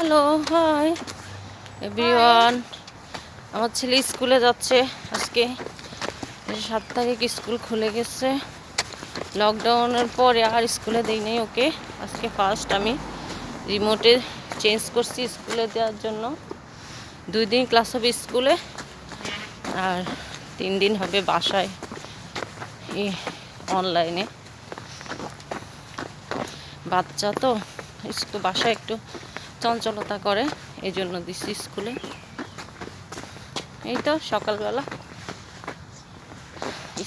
Hello, hi everyone. আমার ছেলে স্কুলে যাচ্ছে আজকে। 7 তারিখ স্কুল খুলে গেছে। লকডাউনের পরে আর স্কুলে দিই নাই ওকে। আজকে ফার্স্ট আমি রিমোটে চেঞ্জ করছি স্কুলে দেওয়ার জন্য। 2 দিন ক্লাস হবে স্কুলে আর 3 দিন হবে বাসায় অনলাইনে। বাচ্চা তো বাসায় একটু চঞ্চলতা করে, এই জন্য দিচ্ছি স্কুলে। এই তো সকালবেলা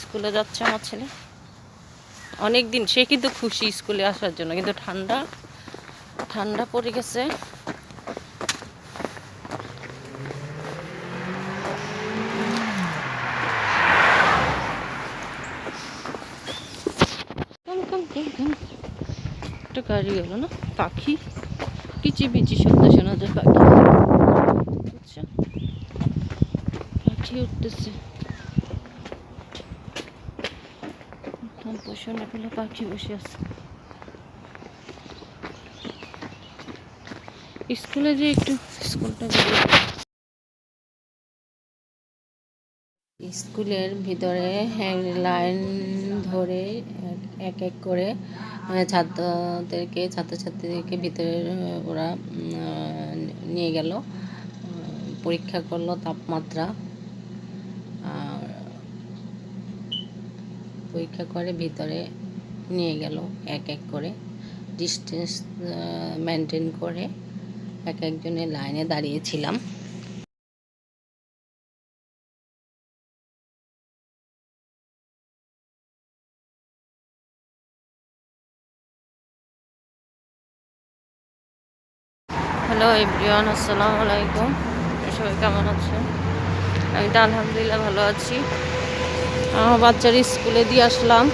স্কুলে যাচ্ছে আমার ছেলে। অনেক দিন সে কিন্তু খুশি স্কুলে আসার জন্য, কিন্তু ঠান্ডা ঠান্ডা পড়ে গেছে। একটা গাড়ি গেল না, পাখি কিচিবিচি শব্দ শোনা যায়। পাখি বুঝছো, পাখি উঠতেছে। পোষণে ফেলে পাখি বসে আছে। স্কুলে যে একটু স্কুলটা স্কুলের ভিতরে লাইন ধরে এক এক করে ছাত্রছাত্রীদেরকে ভিতরে ওরা নিয়ে গেল, পরীক্ষা করলো তাপমাত্রা, আর পরীক্ষা করে ভিতরে নিয়ে গেল এক এক করে, ডিস্টেন্স মেনটেন করে এক একজনের লাইনে দাঁড়িয়েছিলাম। হ্যালো এভরিওয়ান, আসসালামু আলাইকুম। সবাই কেমন আছেন? আমি তো আলহামদুলিল্লাহ ভালো আছি। আমার বাচ্চার স্কুলে দিয়ে আসলাম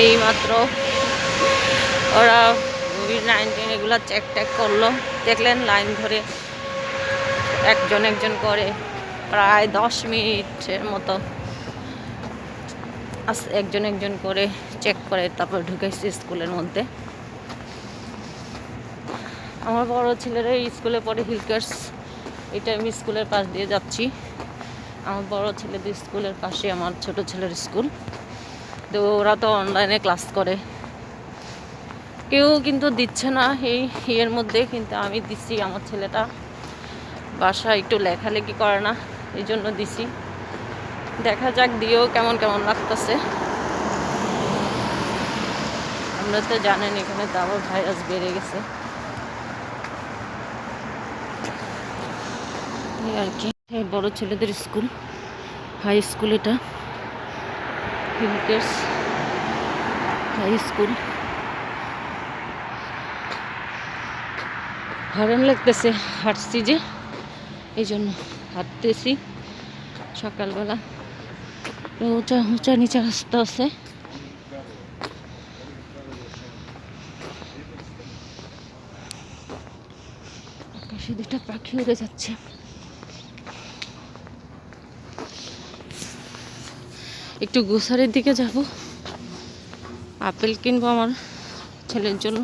এই মাত্র। ওরা কোভিড-19 এগুলো চেক করলো। দেখলেন লাইন ধরে একজন একজন করে প্রায় 10 মিনিটের মতো একজন একজন করে চেক করে তারপর ঢুকেছি স্কুলের মধ্যে। আমার বড় ছেলেরা স্কুলে পড়ে হিলকার্স, এটা আমি স্কুলের পাশ দিয়ে যাচ্ছি। আমার বড় ছেলেদের স্কুলের পাশে আমার ছোট ছেলের স্কুল। তো ওরা তো অনলাইনে ক্লাস করে, কেউ কিন্তু দিচ্ছে না এই ইয়ের মধ্যে, কিন্তু আমি দিচ্ছি। আমার ছেলেটা বাসায় একটু লেখালেখি করে না, এই জন্য দিছি। দেখা যাক দিয়েও কেমন কেমন লাগতেছে। আমরা তো জানেন এখানে তো আবার ভাইরাস বেড়ে গেছে আর কি। বড় ছেলেদের স্কুল, হাই স্কুল, এটা হিলকার্স হাই স্কুল। হরেন লাগতেছে, হাঁটছি যে এই জন্য হাঁটতেছি। সকালবেলা উঁচা উঁচা নিচা রাস্তা আছে। আকাশে 2টা পাখি উড়ে যাচ্ছে। একটু গোসারের দিকে যাব, আপেল কিনবো আমার ছেলের জন্য।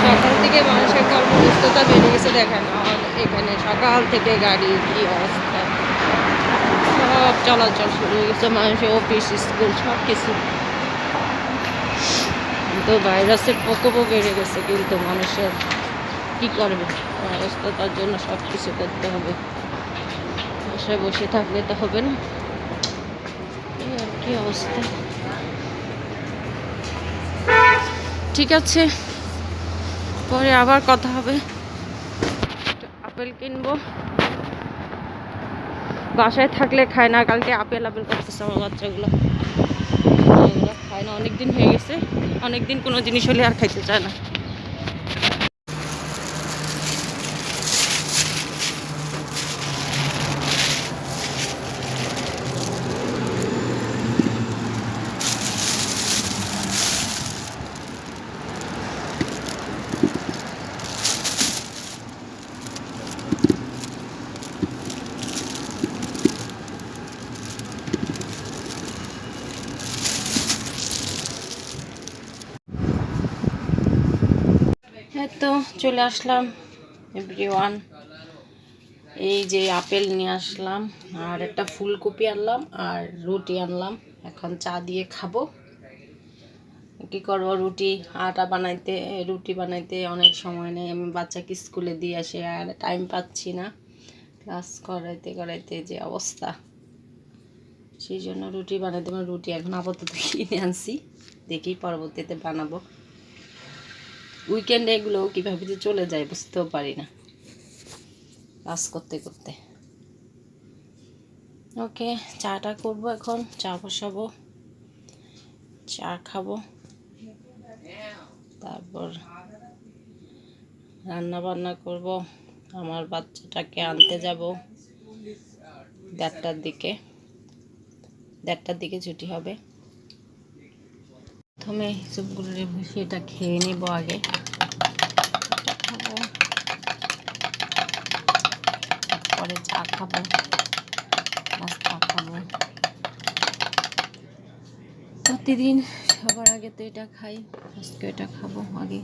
সকাল থেকে মানুষের কর্মব্যস্ততা বেড়ে গেছে, দেখেন আমার এখানে সকাল থেকে গাড়ি কি অবস্থা, সব চলাচল শুরু হয়ে গেছে। মানুষের অফিস স্কুল সব কিছু। তো ভাইরাসের প্রকোপও বেড়ে গেছে, কিন্তু মানুষের কি করবে, ব্যস্ততার জন্য সব কিছু করতে হবে। বাসায় বসে থাকলে তো হবে না, এই আর কি অবস্থা। ঠিক আছে, পরে আবার কথা হবে। আপেল কিনবো, বাসায় থাকলে খায় না। কালকে আপেল করতেছে আমার বাচ্চাগুলো, এগুলো খায় না। অনেকদিন হয়ে গেছে, অনেকদিন কোনো জিনিস হলে আর খাইতে চায় না। এই তো চলে আসলাম এভরিওয়ান। এই যে আপেল নিয়ে আসলাম, আর একটা ফুলকপি আনলাম, আর রুটি আনলাম। এখন চা দিয়ে খাবো। কি করবো, রুটি বানাইতে অনেক সময় নেই। আমি বাচ্চাকে স্কুলে দিয়ে আসি আর টাইম পাচ্ছি না, ক্লাস করাইতে করাইতে যে অবস্থা। সেই জন্য রুটি বানাইতে রুটি এখন আপাতত কিনে আনছি, দেখি পরবর্তীতে বানাবো। উইকেন্ডে এগুলো কীভাবে যে চলে যায় বুঝতেও পারি না কাজ করতে করতে। ওকে, চাটা করবো এখন, চা বসাবো, চা খাবো, তারপর রান্না বান্না করব। আমার বাচ্চাটাকে আনতে যাব 1:30টার দিকে ছুটি হবে। প্রথমে সবগুলো বসে এটা খেয়ে নেব আগে, খাবো, তারপরে চা খাবো, নাস্তা খাবো। প্রতিদিন সবার আগে তো এটা খাই, আজকে এটা খাবো আগে।